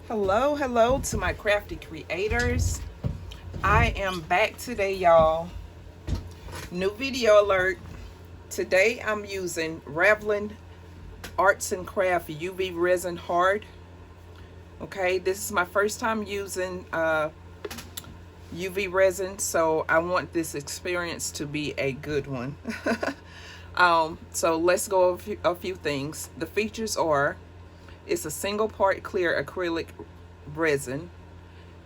Hello to my crafty creators. I am back today, y'all. New video alert. Today I'm using Ravlyn Arts and Craft UV Resin Hard. Okay, this is my first time using UV resin, so I want this experience to be a good one. So let's go over a few things. The features are: it's a single part clear acrylic resin,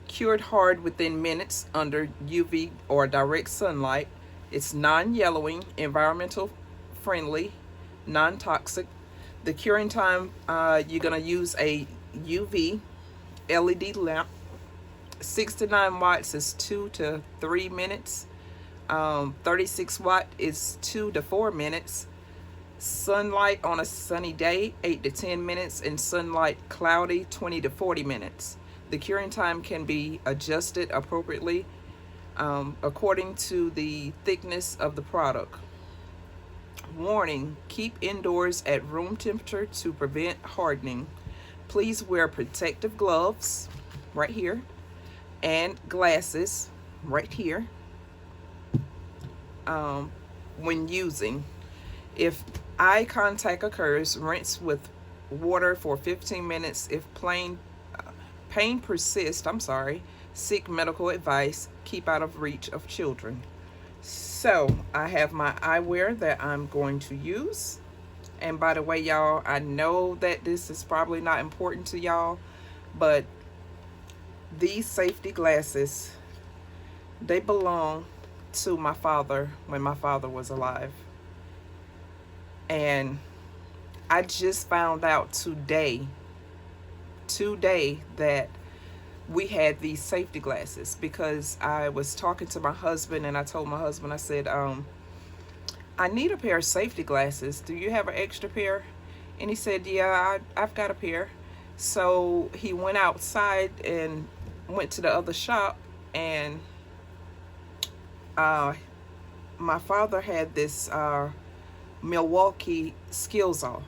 cured hard within minutes under UV or direct sunlight. It's non-yellowing, environmental friendly, non-toxic. The curing time, you're gonna use a UV LED lamp. 6 to 9 watts is 2 to 3 minutes. 36 watt is 2 to 4 minutes. Sunlight on a sunny day, 8 to 10 minutes, and sunlight cloudy, 20 to 40 minutes. The curing time can be adjusted appropriately according to the thickness of the product. Warning: keep indoors at room temperature to prevent hardening. Please wear protective gloves right here and glasses right here when using. If eye contact occurs, rinse with water for 15 minutes. If pain persists, seek medical advice. Keep out of reach of children. So I have my eyewear that I'm going to use. And by the way, y'all, I know that this is probably not important to y'all, but these safety glasses, they belong to my father when my father was alive. And I just found out today that we had these safety glasses, because I was talking to my husband and I told my husband, I said, I need a pair of safety glasses. Do you have an extra pair? And he said, yeah, I've got a pair. So he went outside and went to the other shop, and my father had this Milwaukee Skillsaw.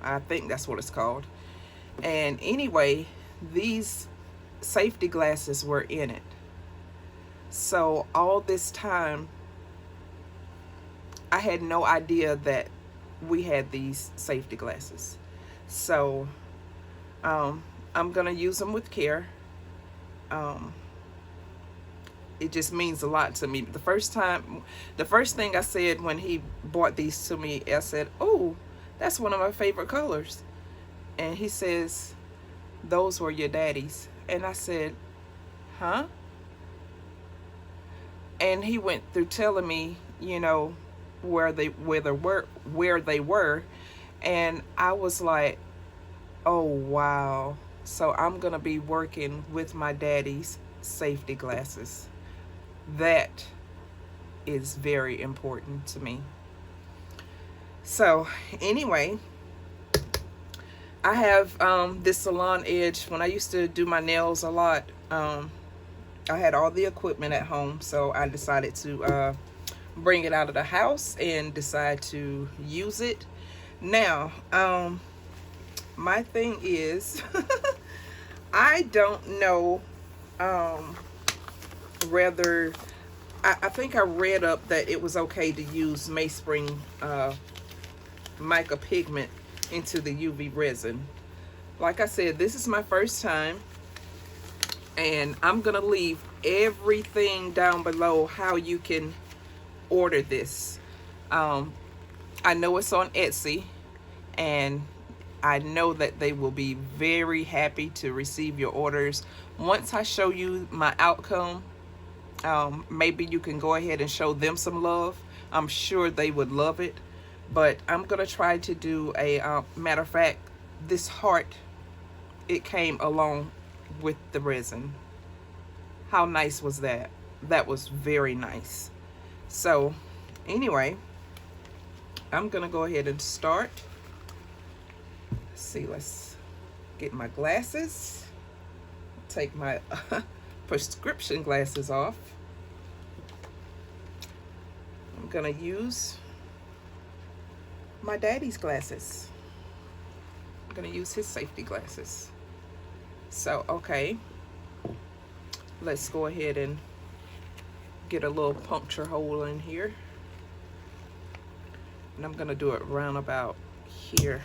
I think that's what it's called. And anyway, these safety glasses were in it. So all this time, I had no idea that we had these safety glasses. So I'm gonna use them with care. It just means a lot to me. The first thing I said when he bought these to me, I said, oh, that's one of my favorite colors. And he says, those were your daddy's. And I said, huh? And he went through telling me, where they were, and I was like, oh wow. So I'm gonna be working with my daddy's safety glasses. That is very important to me. So anyway, I have this Salon Edge. When I used to do my nails a lot, I had all the equipment at home, so I decided to bring it out of the house and decide to use it. Now, my thing is, I don't know whether, I think I read up that it was okay to use Meyspring mica pigment into the UV resin. Like I said, this is my first time, and I'm gonna leave everything down below how you can order this. I know it's on Etsy, and I know that they will be very happy to receive your orders. Once I show you my outcome, maybe you can go ahead and show them some love. I'm sure they would love it. But I'm gonna try to do a matter of fact, this heart, it came along with the resin. How nice was that? That was very nice. So anyway, I'm gonna go ahead and start. Let's see, let's get my glasses, take my prescription glasses off. I'm gonna use my daddy's glasses. I'm gonna use his safety glasses. So, okay, let's go ahead and get a little puncture hole in here. And I'm gonna do it round about here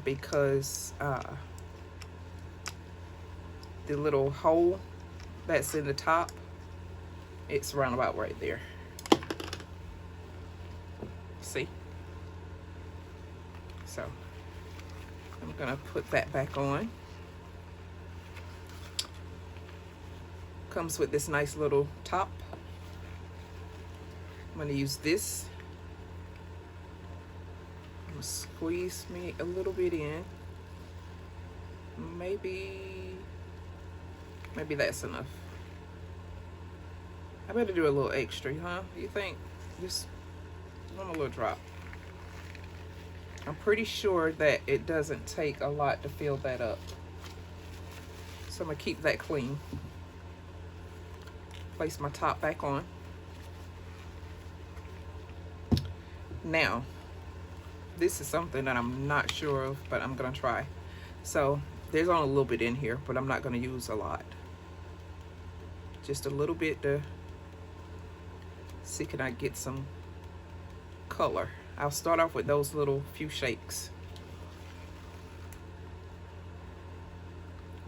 because the little hole that's in the top, it's round about right there. See? So I'm gonna put that back on. Comes with this nice little top. I'm gonna use this. I'm gonna squeeze me a little bit in. Maybe that's enough. I better do a little extra, huh? You think? Just one little drop. I'm pretty sure that it doesn't take a lot to fill that up. So I'm gonna keep that clean. Place my top back on. Now, this is something that I'm not sure of, but I'm gonna try. So there's only a little bit in here, but I'm not gonna use a lot. Just a little bit to see can I get some color. I'll start off with those little few shakes.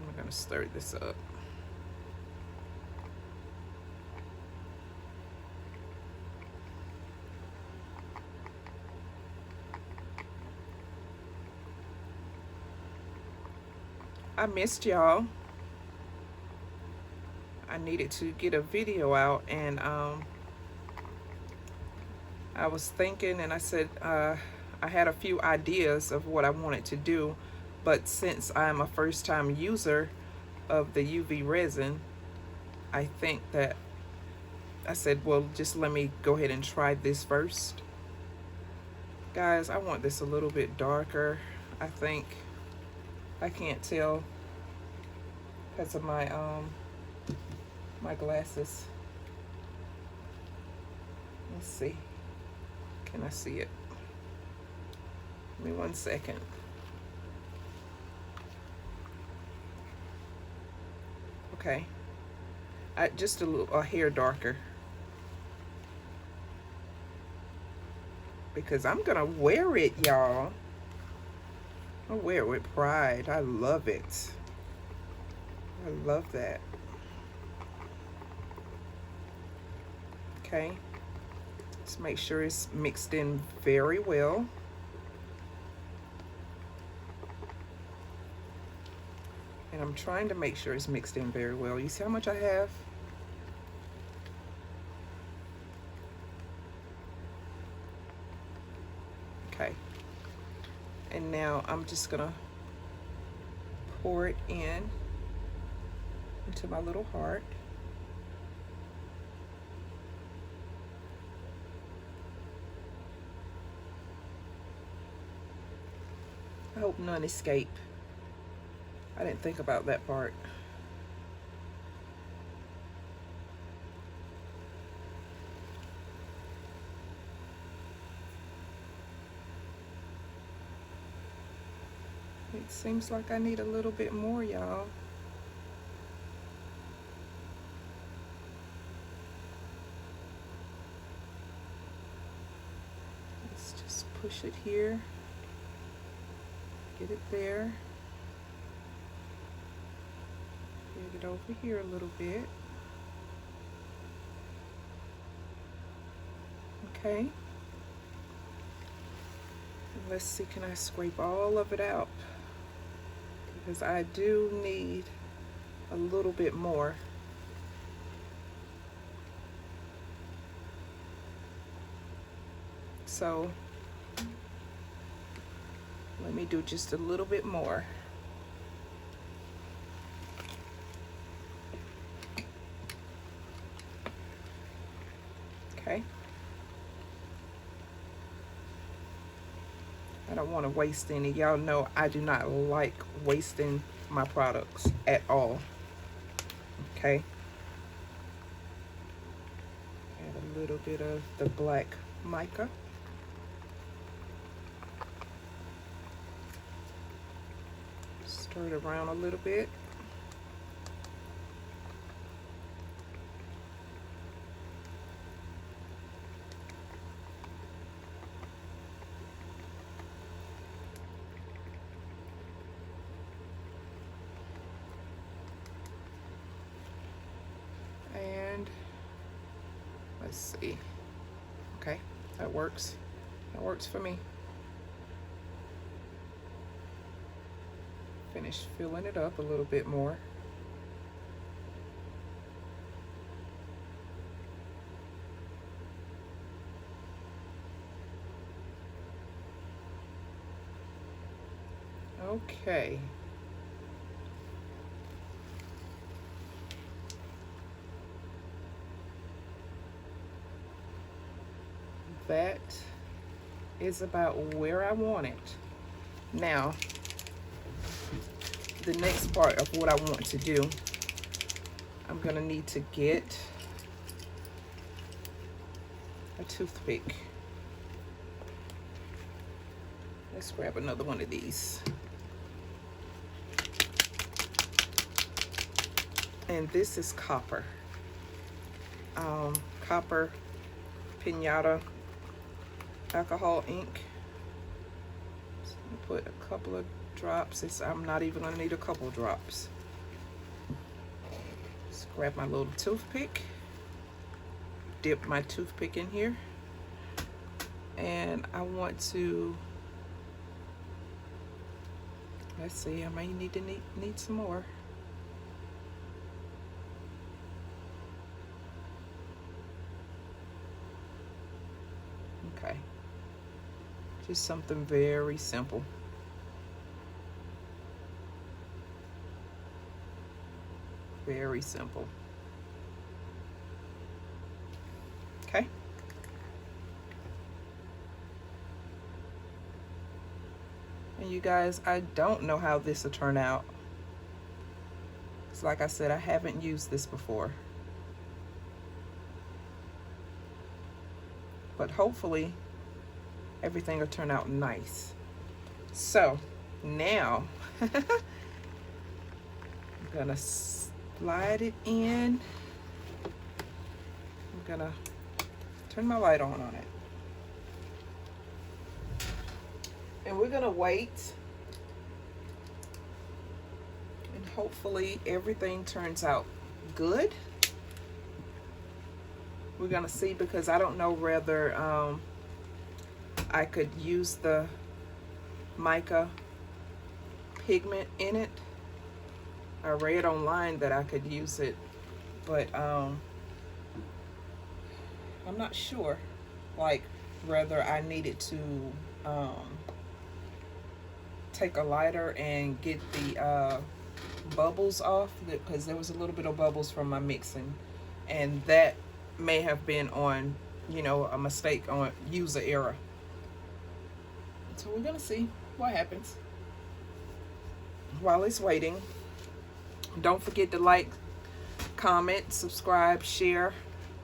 I'm gonna stir this up. I missed y'all. I needed to get a video out, and I was thinking, and I said I had a few ideas of what I wanted to do, but since I'm a first-time user of the UV resin, I think that I said, well, just let me go ahead and try this first. Guys, I want this a little bit darker. I think I can't tell because of my my glasses. Let's see. Can I see it? Give me 1 second. Okay. Just a hair darker. Because I'm gonna wear it, y'all. I wear it with pride. I love it. I love that. Okay. Let's make sure it's mixed in very well. And I'm trying to make sure it's mixed in very well. You see how much I have? Okay. And now I'm just gonna pour it into my little heart. I hope none escape. I didn't think about that part. It seems like I need a little bit more, y'all. Let's just push it here. Get it there. Get it over here a little bit. Okay. And let's see, can I scrape all of it out? Because I do need a little bit more. So let me do just a little bit more. Okay. I don't want to waste any. Y'all know I do not like wasting my products at all. Okay. Add a little bit of the black mica. Stir it around a little bit. And let's see. Okay, that works. That works for me. Finish filling it up a little bit more. Okay. That is about where I want it. Now, the next part of what I want to do, I'm gonna need to get a toothpick. Let's grab another one of these. And this is copper. Copper Piñata alcohol ink. So put a couple of drops. I'm not even gonna need a couple drops. Just grab my little toothpick, dip my toothpick in here, and I want to, let's see, I may need some more. Okay, just something very simple. Very simple. Okay. And you guys, I don't know how this will turn out. It's like I said, I haven't used this before. But hopefully everything will turn out nice. So now I'm gonna slide it in. I'm gonna turn my light on it. And we're gonna wait. And hopefully everything turns out good. We're gonna see, because I don't know whether I could use the mica pigment in it. I read online that I could use it, but I'm not sure, like whether I needed to take a lighter and get the bubbles off, because there was a little bit of bubbles from my mixing, and that may have been on, you know, a mistake on user error. So we're gonna see what happens. While it's waiting, don't forget to like, comment, subscribe, share,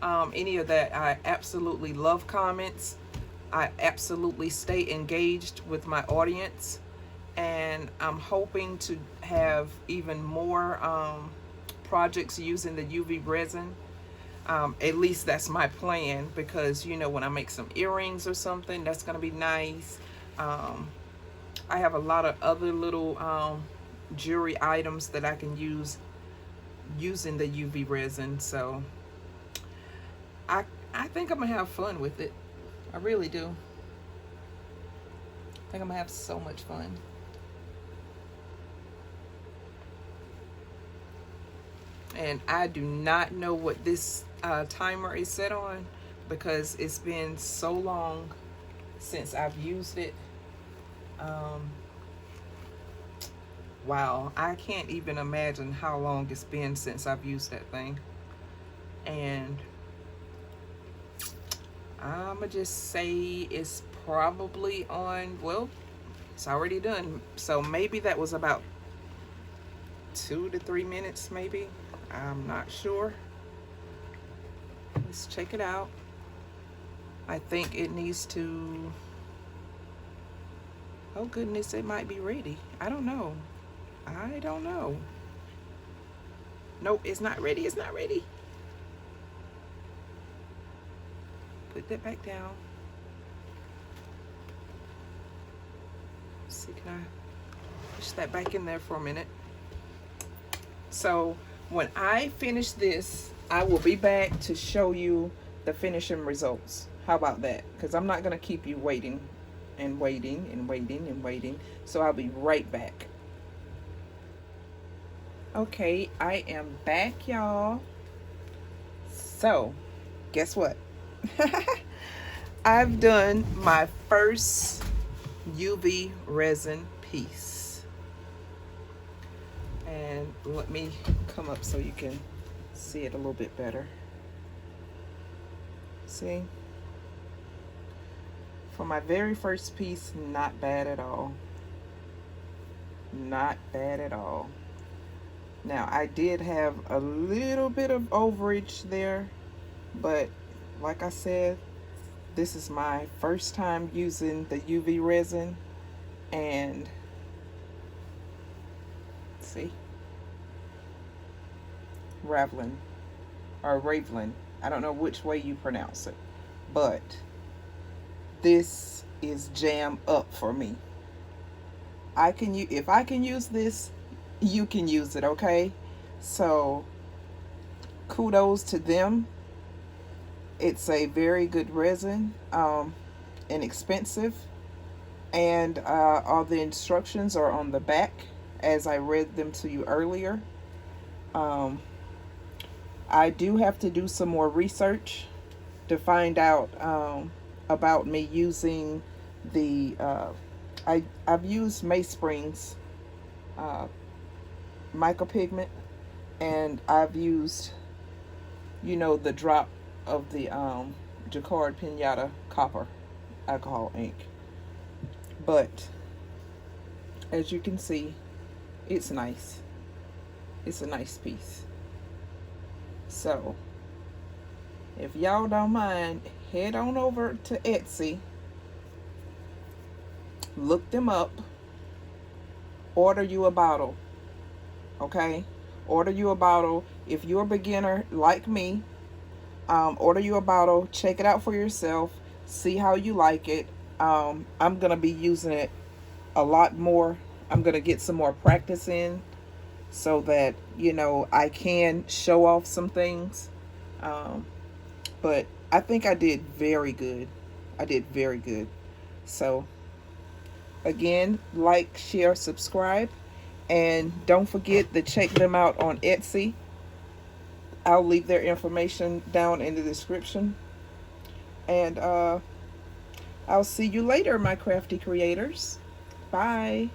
any of that. I absolutely love comments. I absolutely stay engaged with my audience, and I'm hoping to have even more projects using the UV resin. At least that's my plan, because you know, when I make some earrings or something, that's gonna be nice. I have a lot of other little jewelry items that I can use using the UV resin, so I think I'm gonna have fun with it. I really do. I think I'm gonna have so much fun. And I do not know what this timer is set on, because it's been so long since I've used it. Wow, I can't even imagine how long it's been since I've used that thing. And I'ma just say it's probably on, well, it's already done. So maybe that was about 2 to 3 minutes, maybe. I'm not sure. Let's check it out. I think it needs to, oh goodness, it might be ready. I don't know. I don't know. Nope, it's not ready. It's not ready. Put that back down. Let's see, can I push that back in there for a minute? So when I finish this, I will be back to show you the finishing results. How about that? Because I'm not going to keep you waiting and waiting and waiting and waiting. So I'll be right back. Okay, I am back, y'all. So, guess what? I've done my first UV resin piece. And let me come up so you can see it a little bit better. See? For my very first piece, not bad at all. Not bad at all. Now, I did have a little bit of overage there, but like I said, this is my first time using the UV resin, and see, Ravlyn, or Ravlyn, I don't know which way you pronounce it, but this is jam up for me. If I can use this, you can use it, okay? So kudos to them. It's a very good resin, inexpensive, and all the instructions are on the back as I read them to you earlier. I do have to do some more research to find out about me using the I've used Meyspring's mica pigment, and I've used, you know, the drop of the Jacquard Piñata copper alcohol ink. But as you can see, it's nice. It's a nice piece. So if y'all don't mind, head on over to Etsy, look them up, order you a bottle. Okay, order you a bottle. If you're a beginner like me, order you a bottle, check it out for yourself, see how you like it. I'm gonna be using it a lot more. I'm gonna get some more practice in so that, you know, I can show off some things. But I think I did very good. I did very good. So again, like, share, subscribe. And don't forget to check them out on Etsy. I'll leave their information down in the description. And I'll see you later, my crafty creators. Bye.